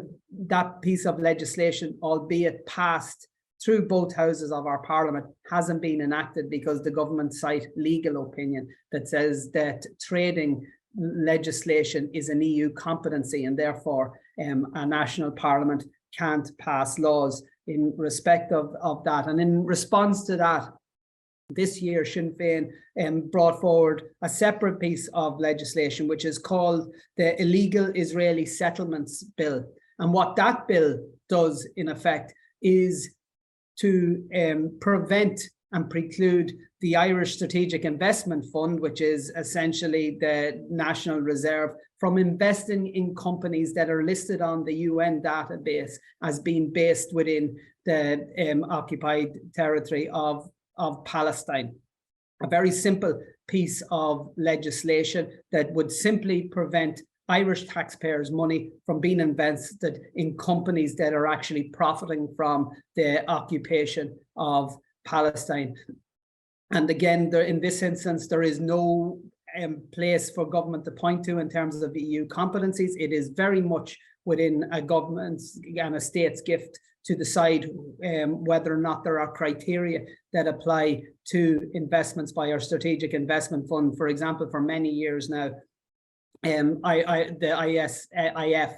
that piece of legislation, albeit passed through both houses of our Parliament, hasn't been enacted because the government cite legal opinion that says that trading legislation is an EU competency, and therefore a national parliament can't pass laws in respect of that. And in response to that, this year Sinn Féin brought forward a separate piece of legislation which is called the Illegal Israeli Settlements Bill. And what that bill does in effect is to prevent and preclude the Irish Strategic Investment Fund, which is essentially the national reserve, from investing in companies that are listed on the UN database as being based within the occupied territory of Palestine. A very simple piece of legislation that would simply prevent Irish taxpayers' money from being invested in companies that are actually profiting from the occupation of Palestine. And again, in this instance, there is no place for government to point to in terms of EU competencies. It is very much within a government's and a state's gift to decide whether or not there are criteria that apply to investments by our Strategic Investment Fund. For example, for many years now, the IF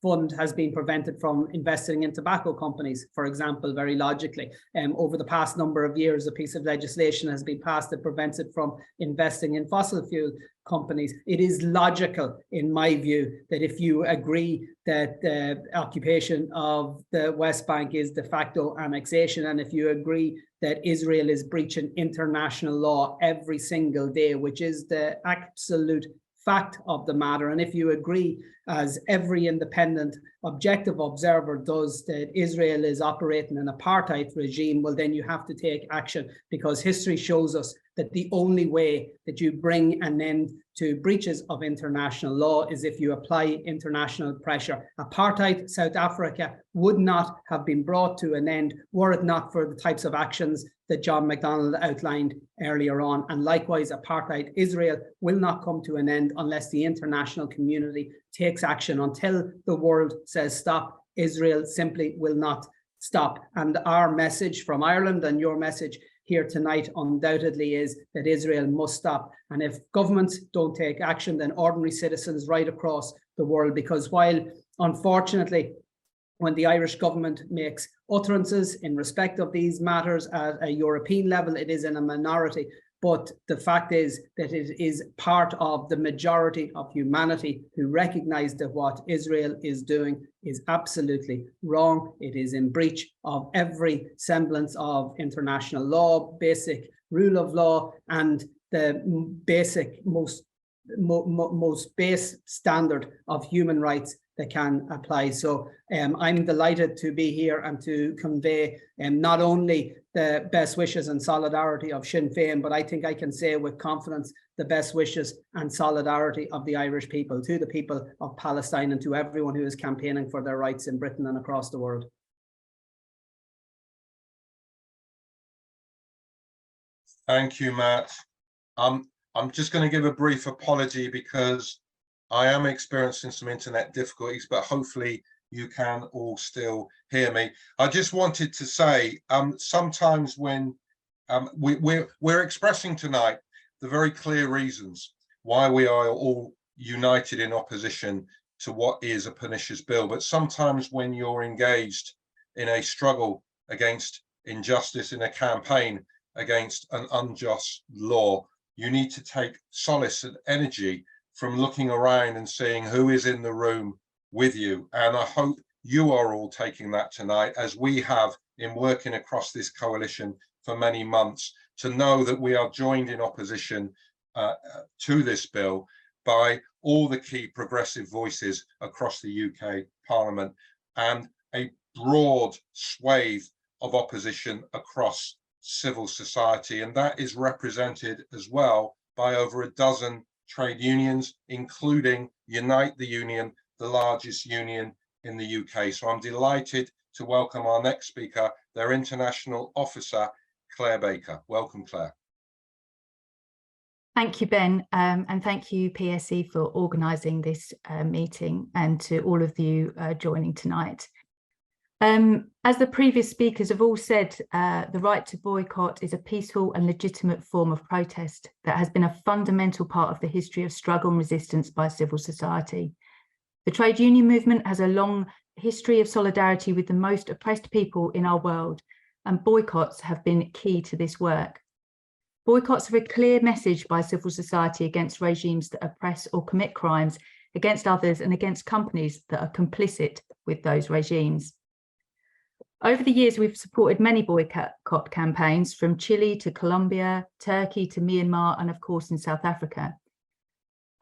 fund has been prevented from investing in tobacco companies, for example, very logically. Over the past number of years, a piece of legislation has been passed that prevents it from investing in fossil fuel companies. It is logical, in my view, that if you agree that the occupation of the West Bank is de facto annexation, and if you agree that Israel is breaching international law every single day, which is the absolute fact of the matter, and if you agree, as every independent objective observer does, that Israel is operating an apartheid regime, well, then you have to take action, because history shows us that the only way that you bring an end to breaches of international law is if you apply international pressure. Apartheid South Africa would not have been brought to an end were it not for the types of actions that John McDonnell outlined earlier on. And likewise, apartheid Israel will not come to an end unless the international community takes action. Until the world says stop, Israel simply will not stop. And our message from Ireland, and your message here tonight, undoubtedly is that Israel must stop. And if governments don't take action, then ordinary citizens right across the world, because while unfortunately when the Irish government makes utterances in respect of these matters at a European level, it is in a minority. But the fact is that it is part of the majority of humanity who recognize that what Israel is doing is absolutely wrong. It is in breach of every semblance of international law, basic rule of law, and the basic, most base standard of human rights that can apply. So I'm delighted to be here and to convey not only the best wishes and solidarity of Sinn Féin, but I think I can say with confidence the best wishes and solidarity of the Irish people, to the people of Palestine, and to everyone who is campaigning for their rights in Britain and across the world. Thank you, Matt. I'm just going to give a brief apology because I am experiencing some internet difficulties, but hopefully you can all still hear me. I just wanted to say, sometimes when we're expressing tonight the very clear reasons why we are all united in opposition to what is a pernicious bill, but sometimes when you're engaged in a struggle against injustice, in a campaign against an unjust law, you need to take solace and energy from looking around and seeing who is in the room with you. And I hope you are all taking that tonight, as we have in working across this coalition for many months, to know that we are joined in opposition to this bill, by all the key progressive voices across the UK Parliament and a broad swathe of opposition across civil society, and that is represented as well by over a dozen trade unions, including Unite the Union, the largest union in the UK. So I'm delighted to welcome our next speaker, their international officer, Clare Baker. Welcome, Clare. Thank you, Ben, and thank you, PSE, for organising this meeting, and to all of you joining tonight. As the previous speakers have all said, the right to boycott is a peaceful and legitimate form of protest that has been a fundamental part of the history of struggle and resistance by civil society. The trade union movement has a long history of solidarity with the most oppressed people in our world, and boycotts have been key to this work. Boycotts are a clear message by civil society against regimes that oppress or commit crimes against others and against companies that are complicit with those regimes. Over the years, we've supported many boycott campaigns from Chile to Colombia, Turkey to Myanmar, and of course in South Africa.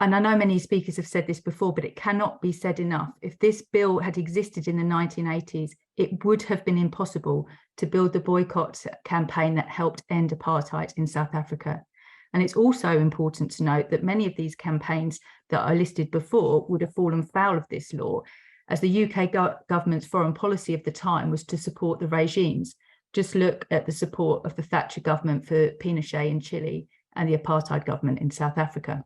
And I know many speakers have said this before, but it cannot be said enough. If this bill had existed in the 1980s, it would have been impossible to build the boycott campaign that helped end apartheid in South Africa. And it's also important to note that many of these campaigns that are listed before would have fallen foul of this law, as the UK government's foreign policy of the time was to support the regimes. Just look at the support of the Thatcher government for Pinochet in Chile and the apartheid government in South Africa.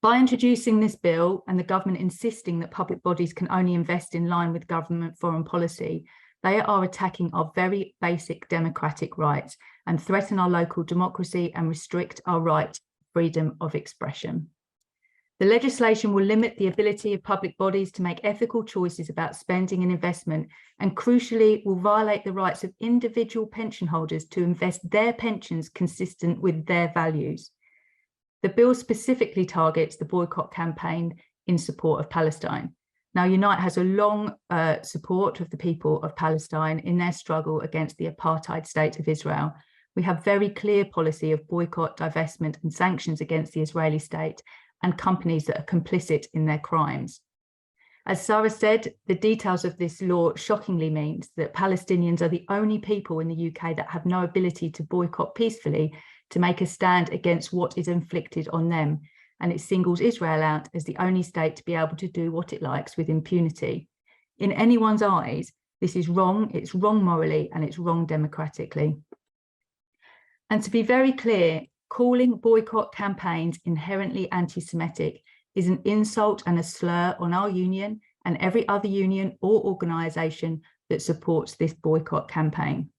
By introducing this bill and the government insisting that public bodies can only invest in line with government foreign policy, they are attacking our very basic democratic rights and threaten our local democracy and restrict our right to freedom of expression. The legislation will limit the ability of public bodies to make ethical choices about spending and investment, and crucially will violate the rights of individual pension holders to invest their pensions consistent with their values. The bill specifically targets the boycott campaign in support of Palestine. Now, Unite has a long support of the people of Palestine in their struggle against the apartheid state of Israel. We have very clear policy of boycott, divestment, and sanctions against the Israeli state and companies that are complicit in their crimes. As Sara said, the details of this law shockingly means that Palestinians are the only people in the UK that have no ability to boycott peacefully to make a stand against what is inflicted on them. And it singles Israel out as the only state to be able to do what it likes with impunity. In anyone's eyes, this is wrong, it's wrong morally, and it's wrong democratically. And to be very clear, calling boycott campaigns inherently anti-Semitic is an insult and a slur on our union and every other union or organisation that supports this boycott campaign.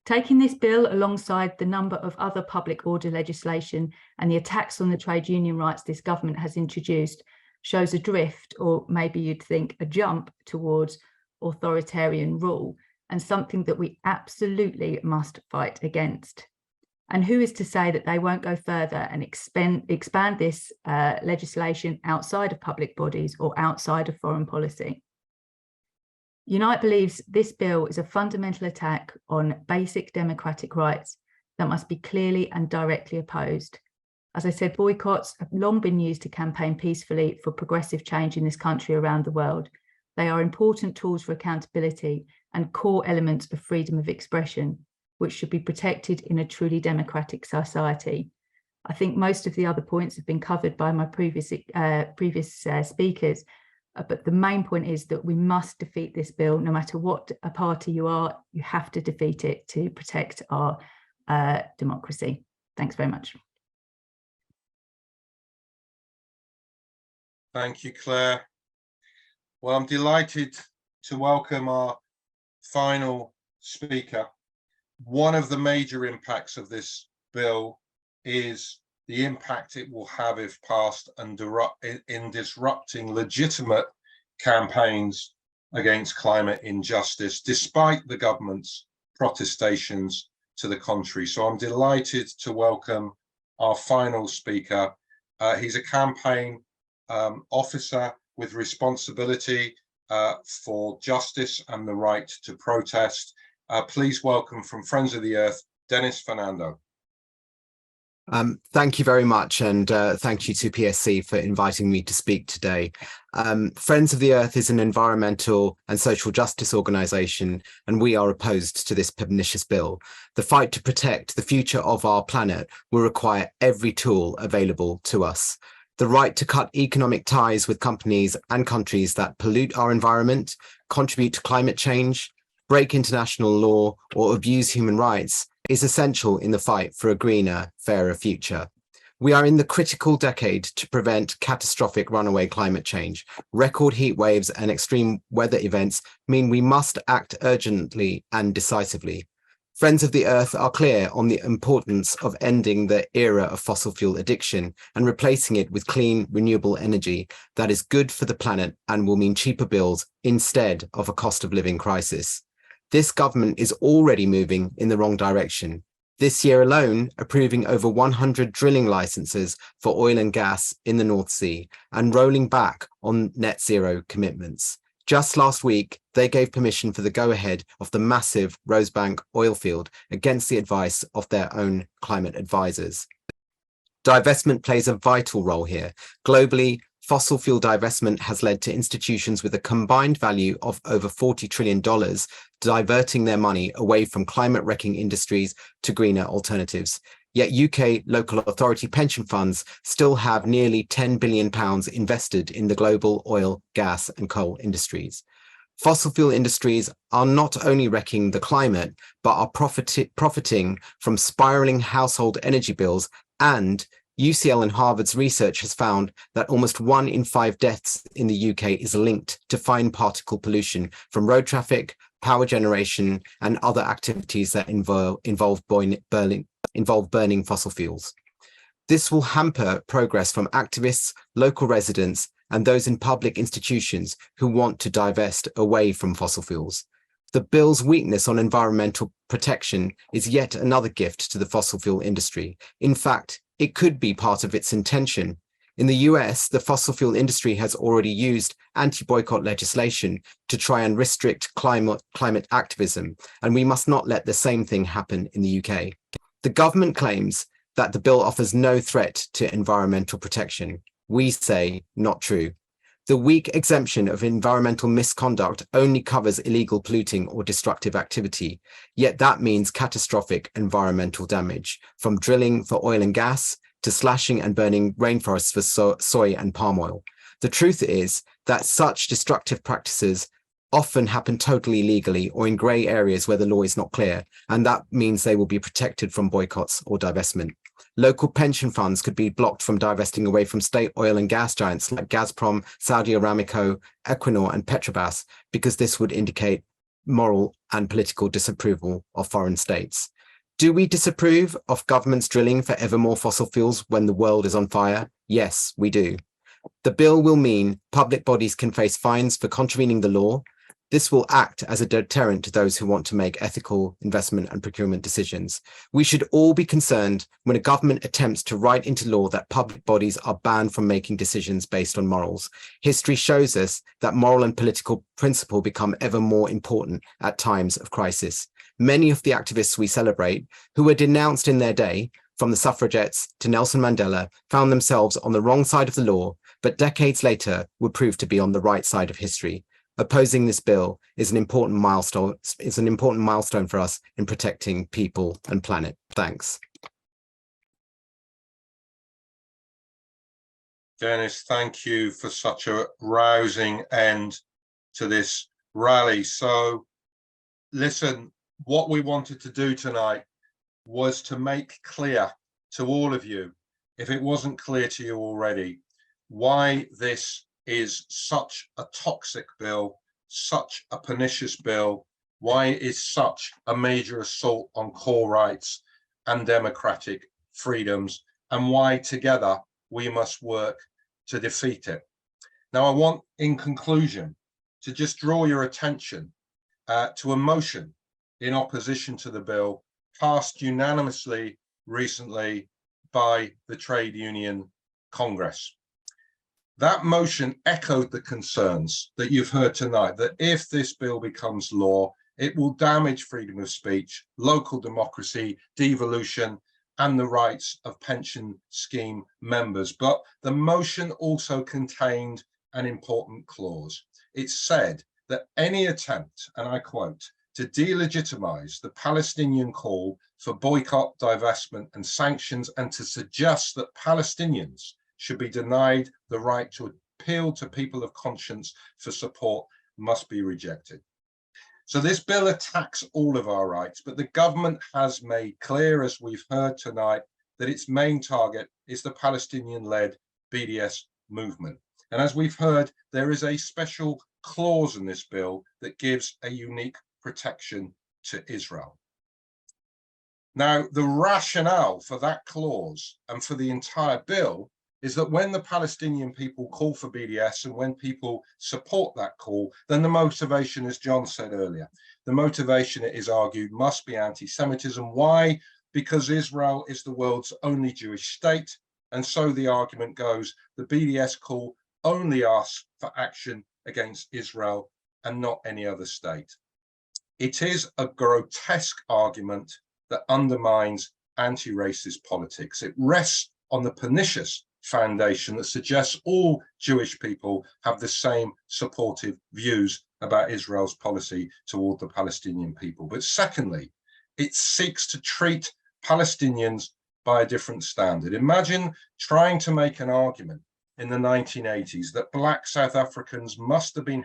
Taking this bill alongside the number of other public order legislation and the attacks on the trade union rights this government has introduced shows a drift, or maybe you'd think a jump, towards authoritarian rule, and something that we absolutely must fight against. And who is to say that they won't go further and expand this legislation outside of public bodies or outside of foreign policy? Unite believes this bill is a fundamental attack on basic democratic rights that must be clearly and directly opposed. As I said, boycotts have long been used to campaign peacefully for progressive change in this country around the world. They are important tools for accountability and core elements of freedom of expression, which should be protected in a truly democratic society. I think most of the other points have been covered by my previous speakers, but the main point is that we must defeat this bill. No matter what a party you are, you have to defeat it to protect our democracy. Thanks very much. Thank you, Clare. Well, I'm delighted to welcome our final speaker. One of the major impacts of this bill is the impact it will have if passed and in disrupting legitimate campaigns against climate injustice, despite the government's protestations to the contrary. So I'm delighted to welcome our final speaker. He's a campaign officer with responsibility for justice and the right to protest. Please welcome, from Friends of the Earth, Denis Fernando. Thank you very much, and thank you to PSC for inviting me to speak today. Friends of the Earth is an environmental and social justice organisation, and we are opposed to this pernicious bill. The fight to protect the future of our planet will require every tool available to us. The right to cut economic ties with companies and countries that pollute our environment, contribute to climate change, break international law, or abuse human rights is essential in the fight for a greener, fairer future. We are in the critical decade to prevent catastrophic runaway climate change. Record heat waves and extreme weather events mean we must act urgently and decisively. Friends of the Earth are clear on the importance of ending the era of fossil fuel addiction and replacing it with clean, renewable energy that is good for the planet and will mean cheaper bills instead of a cost of living crisis. This government is already moving in the wrong direction. This year alone, approving over 100 drilling licenses for oil and gas in the North Sea and rolling back on net zero commitments. Just last week, they gave permission for the go-ahead of the massive Rosebank oil field against the advice of their own climate advisors. Divestment plays a vital role here. Globally, fossil fuel divestment has led to institutions with a combined value of over $40 trillion diverting their money away from climate-wrecking industries to greener alternatives. Yet UK local authority pension funds still have nearly £10 billion invested in the global oil, gas and coal industries. Fossil fuel industries are not only wrecking the climate, but are profiting from spiraling household energy bills, and UCL and Harvard's research has found that almost 1 in 5 deaths in the UK is linked to fine particle pollution from road traffic, power generation, and other activities that involve burning fossil fuels. This will hamper progress from activists, local residents, and those in public institutions who want to divest away from fossil fuels. The bill's weakness on environmental protection is yet another gift to the fossil fuel industry. In fact, it could be part of its intention. In the US, the fossil fuel industry has already used anti-boycott legislation to try and restrict climate activism, and we must not let the same thing happen in the UK. The government claims that the bill offers no threat to environmental protection. We say not true. The weak exemption of environmental misconduct only covers illegal polluting or destructive activity, yet that means catastrophic environmental damage, from drilling for oil and gas to slashing and burning rainforests for soy and palm oil. The truth is that such destructive practices often happen totally legally or in grey areas where the law is not clear, and that means they will be protected from boycotts or divestment. Local pension funds could be blocked from divesting away from state oil and gas giants like Gazprom, Saudi Aramco, Equinor and Petrobras, because this would indicate moral and political disapproval of foreign states. Do we disapprove of governments drilling for ever more fossil fuels when the world is on fire? Yes, we do. The bill will mean public bodies can face fines for contravening the law. This will act as a deterrent to those who want to make ethical investment and procurement decisions. We should all be concerned when a government attempts to write into law that public bodies are banned from making decisions based on morals. History shows us that moral and political principle become ever more important at times of crisis. Many of the activists we celebrate, who were denounced in their day, from the suffragettes to Nelson Mandela, found themselves on the wrong side of the law, but decades later would prove to be on the right side of history. Opposing this bill is an important milestone for us in protecting people and planet. Thanks. Denis, thank you for such a rousing end to this rally. So, listen, what we wanted to do tonight was to make clear to all of you, if it wasn't clear to you already, why this is such a toxic bill, such a pernicious bill, why it is such a major assault on core rights and democratic freedoms, and why together we must work to defeat it. Now, I want, in conclusion, to just draw your attention to a motion in opposition to the bill passed unanimously recently by the Trade Union Congress. That motion echoed the concerns that you've heard tonight, that if this bill becomes law, it will damage freedom of speech, local democracy, devolution, and the rights of pension scheme members. But the motion also contained an important clause. It said that any attempt, and I quote, to delegitimize the Palestinian call for boycott, divestment and sanctions, and to suggest that Palestinians should be denied the right to appeal to people of conscience for support must be rejected. So this bill attacks all of our rights, but the government has made clear, as we've heard tonight, that its main target is the Palestinian-led BDS movement. And as we've heard, there is a special clause in this bill that gives a unique protection to Israel. Now, the rationale for that clause and for the entire bill is that when the Palestinian people call for BDS and when people support that call, then the motivation, as John said earlier, the motivation, it is argued, must be anti-Semitism. Why? Because Israel is the world's only Jewish state. And so the argument goes, the BDS call only asks for action against Israel and not any other state. It is a grotesque argument that undermines anti-racist politics. It rests on the pernicious foundation that suggests all Jewish people have the same supportive views about Israel's policy toward the Palestinian people. But secondly, it seeks to treat Palestinians by a different standard. Imagine trying to make an argument in the 1980s that Black South Africans must have been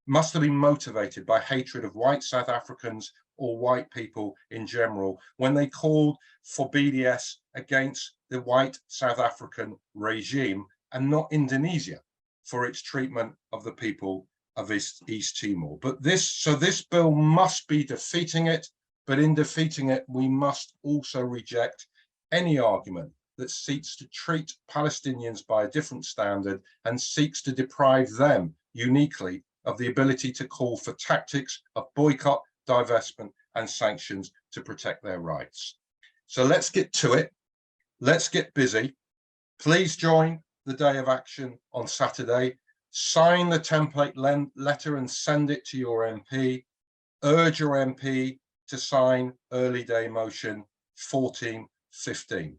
motivated by hatred of white South Africans or white people in general when they called for BDS against the white South African regime and not Indonesia for its treatment of the people of East Timor. But this bill must be defeating it, but in defeating it, we must also reject any argument that seeks to treat Palestinians by a different standard and seeks to deprive them uniquely of the ability to call for tactics of boycott, divestment and sanctions to protect their rights. So let's get to it. Let's get busy. Please join the day of action on Saturday. Sign the template letter and send it to your MP. Urge your MP to sign early day motion 1415.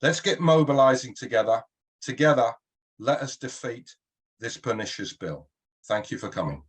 Let's get mobilizing together. Together, let us defeat this pernicious bill. Thank you for coming.